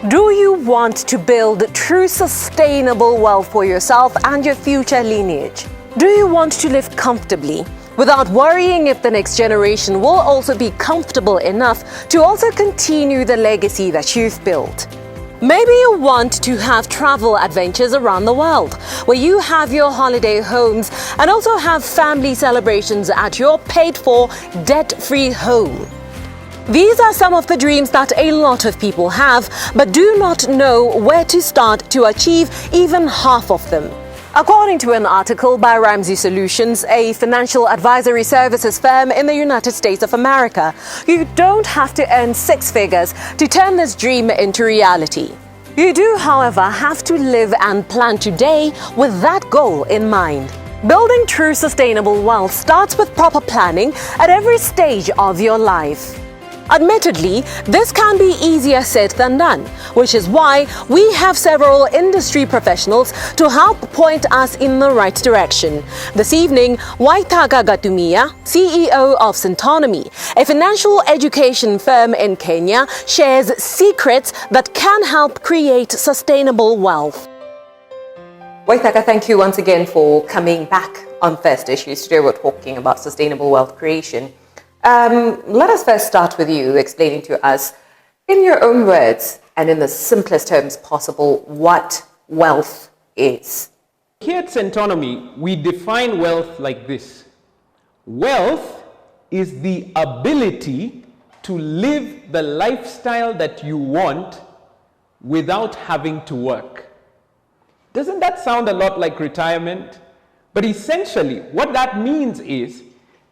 Do you want to build true sustainable wealth for yourself and your future lineage? Do you want to live comfortably without worrying if the next generation will also be comfortable enough to also continue the legacy that you've built? Maybe you want to have travel adventures around the world, where you have your holiday homes and also have family celebrations at your paid-for, debt-free home. These are some of the dreams that a lot of people have, but do not know where to start to achieve even half of them. According to an article by Ramsey Solutions, a financial advisory services firm in the United States of America, you don't have to earn six figures to turn this dream into reality. You do, however, have to live and plan today with that goal in mind. Building true sustainable wealth starts with proper planning at every stage of your life. Admittedly, this can be easier said than done, which is why we have several industry professionals to help point us in the right direction. This evening, Waithaka Gatumia, CEO of Centonomy, a financial education firm in Kenya, shares secrets that can help create sustainable wealth. Waithaka, thank you once again for coming back on First Issues. Today we're talking about sustainable wealth creation. Let us first start with you explaining to us, in your own words and in the simplest terms possible, what wealth is. Here at Centonomy, we define wealth like this. Wealth is the ability to live the lifestyle that you want without having to work. Doesn't that sound a lot like retirement? But essentially, what that means is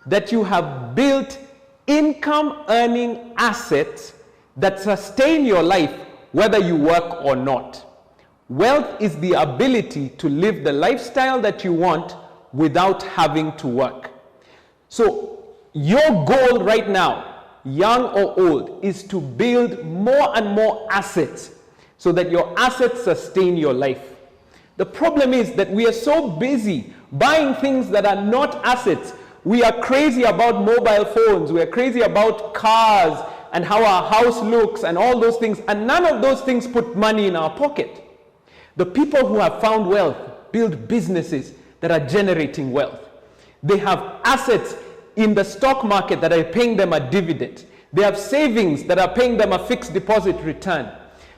that you have built income earning assets that sustain your life whether you work or not. Wealth is the ability to live the lifestyle that you want without having to work. So your goal right now, young or old, is to build more and more assets so that your assets sustain your life. The problem is that we are so busy buying things that are not assets. We are crazy about mobile phones, we are crazy about cars and how our house looks and all those things, and none of those things put money in our pocket. The people who have found wealth build businesses that are generating wealth. They have assets in the stock market that are paying them a dividend. They have savings that are paying them a fixed deposit return.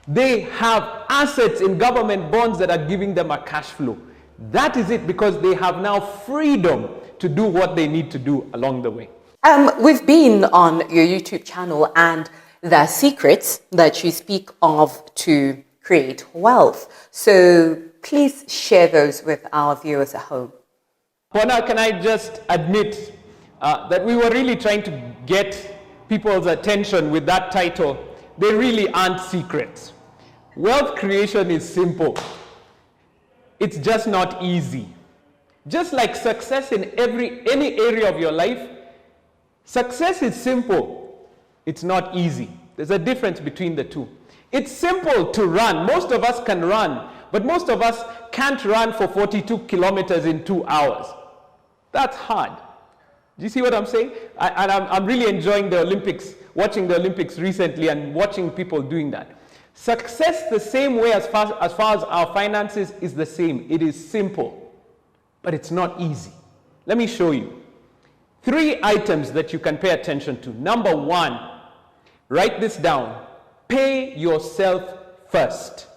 They have assets in government bonds that are giving them a cash flow. That is it, because they have now freedom to do what they need to do along the way. We've been on your YouTube channel and the secrets that you speak of to create wealth. So please share those with our viewers at home. For now, can I just admit that we were really trying to get people's attention with that title. They really aren't secrets. Wealth creation is simple. It's just not easy. Just like success in any area of your life, success is simple. It's not easy. There's a difference between the two. It's simple to run. Most of us can run, but most of us can't run for 42 kilometers in 2 hours. That's hard. Do you see what I'm saying? I'm really enjoying the Olympics, watching the Olympics recently and watching people doing that. Success the same way as far as our finances is the same. It is simple. But it's not easy. Let me show you 3 items that you can pay attention to. Number 1, write this down. Pay yourself first.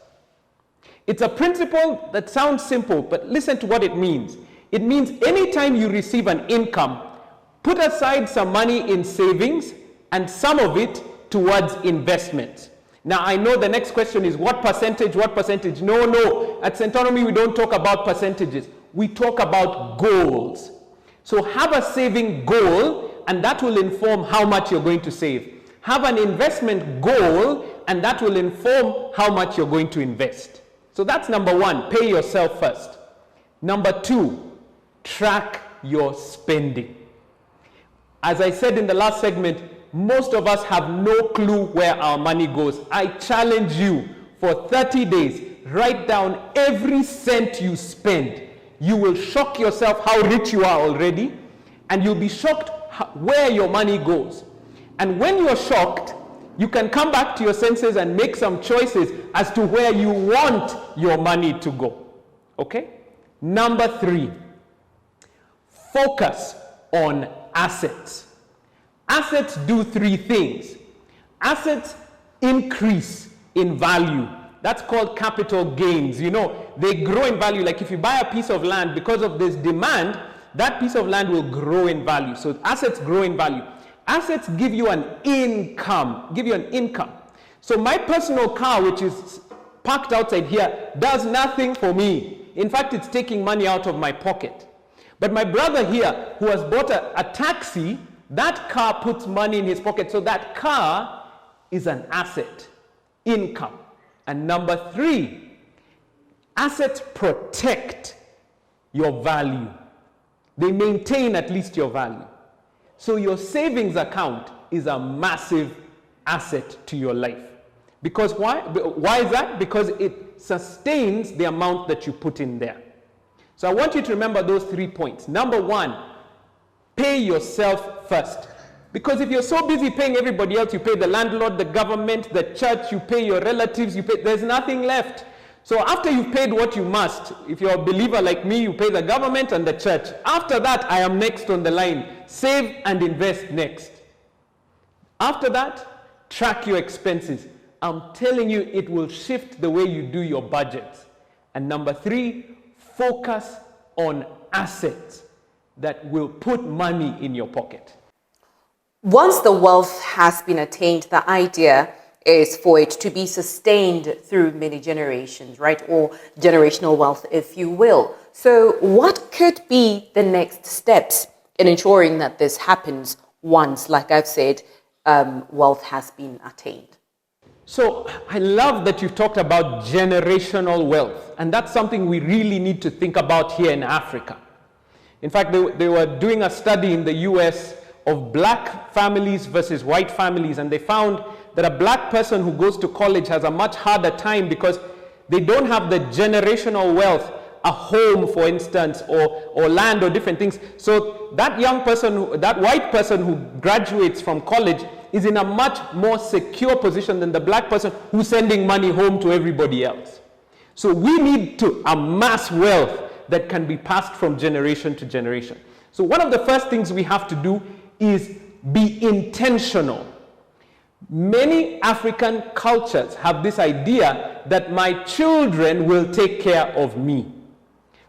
It's a principle that sounds simple, but listen to what it means. It means anytime you receive an income, put aside some money in savings and some of it towards investments. Now, I know the next question is what percentage? No. At Centonomy, we don't talk about percentages. We talk about goals. So have a saving goal, and that will inform how much you're going to save. Have an investment goal, and that will inform how much you're going to invest. So that's number 1, pay yourself first. Number 2, track your spending. As I said in the last segment, most of us have no clue where our money goes. I challenge you for 30 days, write down every cent you spend. You will shock yourself how rich you are already, and you'll be shocked where your money goes. And when you're shocked, you can come back to your senses and make some choices as to where you want your money to go. Okay? Number 3, focus on assets. Assets do 3 things. Assets increase in value. That's called capital gains. You know, they grow in value. Like if you buy a piece of land, because of this demand, that piece of land will grow in value. So assets grow in value. Assets give you an income, So my personal car, which is parked outside here, does nothing for me. In fact, it's taking money out of my pocket. But my brother here, who has bought a taxi, that car puts money in his pocket. So that car is an asset, income. And number 3, assets protect your value. They maintain at least your value. So your savings account is a massive asset to your life. Because why? Why is that? Because it sustains the amount that you put in there. So I want you to remember those 3 points. Number 1, pay yourself first. Because if you're so busy paying everybody else, you pay the landlord, the government, the church, you pay your relatives, there's nothing left. So after you've paid what you must, if you're a believer like me, you pay the government and the church. After that, I am next on the line. Save and invest next. After that, track your expenses. I'm telling you, it will shift the way you do your budgets. And number 3, focus on assets that will put money in your pocket. Once the wealth has been attained, the idea is for it to be sustained through many generations, right? Or generational wealth, if you will. So what could be the next steps in ensuring that this happens once, like I've said, wealth has been attained? So I love that you've talked about generational wealth. And that's something we really need to think about here in Africa. In fact, they were doing a study in the US of black families versus white families, and they found that a black person who goes to college has a much harder time because they don't have the generational wealth, a home, for instance, or land or different things. So that young person, that white person who graduates from college is in a much more secure position than the black person who's sending money home to everybody else. So we need to amass wealth that can be passed from generation to generation. So one of the first things we have to do is be intentional. Many African cultures have this idea that my children will take care of me.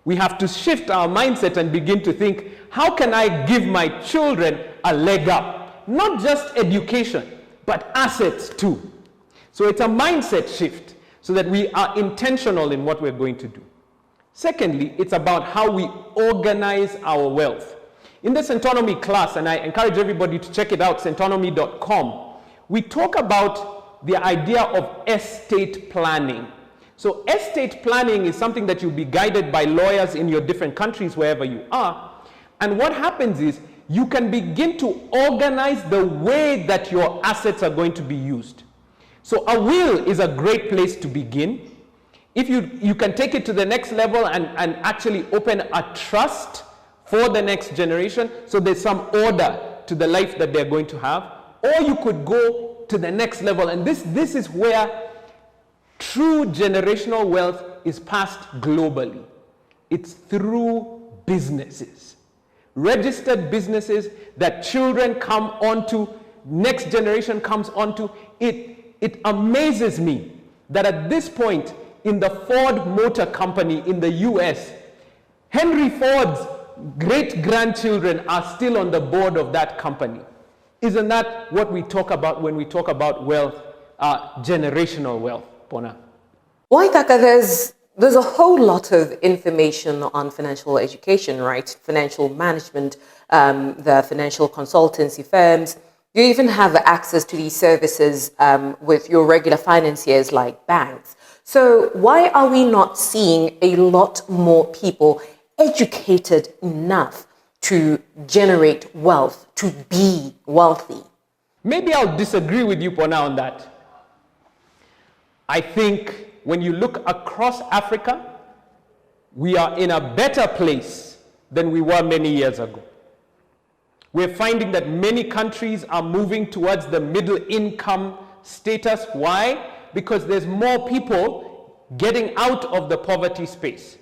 We have to shift our mindset and begin to think, how can I give my children a leg up? Not just education, but assets too. So it's a mindset shift so that we are intentional in what we're going to do. Secondly, it's about how we organize our wealth. In the Centonomy class, and I encourage everybody to check it out, centonomy.com, we talk about the idea of estate planning. So estate planning is something that you'll be guided by lawyers in your different countries, wherever you are. And what happens is you can begin to organize the way that your assets are going to be used. So a will is a great place to begin. If you can take it to the next level and actually open a trust for the next generation, so there's some order to the life that they're going to have. Or you could go to the next level, and this is where true generational wealth is passed globally. It's through businesses. Registered businesses that children come onto, next generation comes onto. It amazes me that at this point in the Ford Motor Company in the US, Henry Ford's great-grandchildren are still on the board of that company. Isn't that what we talk about when we talk about wealth, generational wealth, Pona? Waithaka, there's a whole lot of information on financial education, right? Financial management, the financial consultancy firms. You even have access to these services with your regular financiers like banks. So why are we not seeing a lot more people educated enough to generate wealth, to be wealthy? Maybe I'll disagree with you, Pona, on that. I think when you look across Africa, we are in a better place than we were many years ago. We're finding that many countries are moving towards the middle income status. Why? Because there's more people getting out of the poverty space.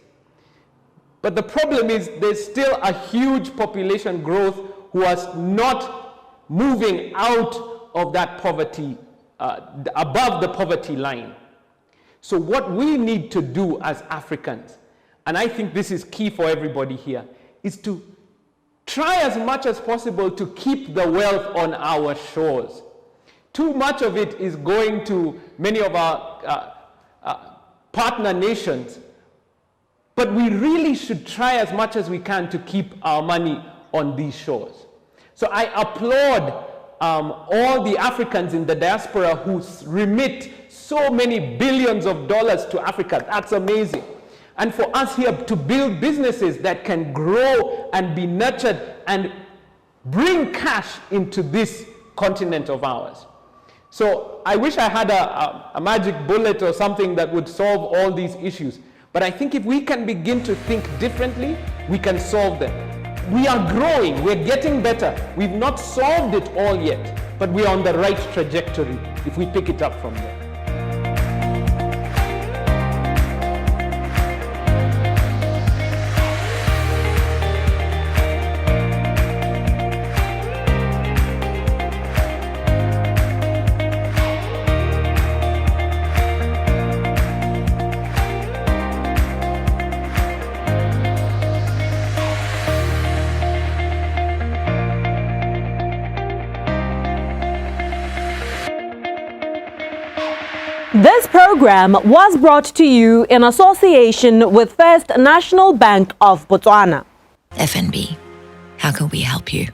But the problem is there's still a huge population growth who is not moving out of that poverty, above the poverty line. So what we need to do as Africans, and I think this is key for everybody here, is to try as much as possible to keep the wealth on our shores. Too much of it is going to many of our partner nations, but we really should try as much as we can to keep our money on these shores. So I applaud all the Africans in the diaspora who remit so many billions of dollars to Africa. That's amazing. And for us here to build businesses that can grow and be nurtured and bring cash into this continent of ours. So I wish I had a magic bullet or something that would solve all these issues. But I think if we can begin to think differently, we can solve them. We are growing, we're getting better. We've not solved it all yet, but we're on the right trajectory if we pick it up from there. This program was brought to you in association with First National Bank of Botswana. FNB, how can we help you?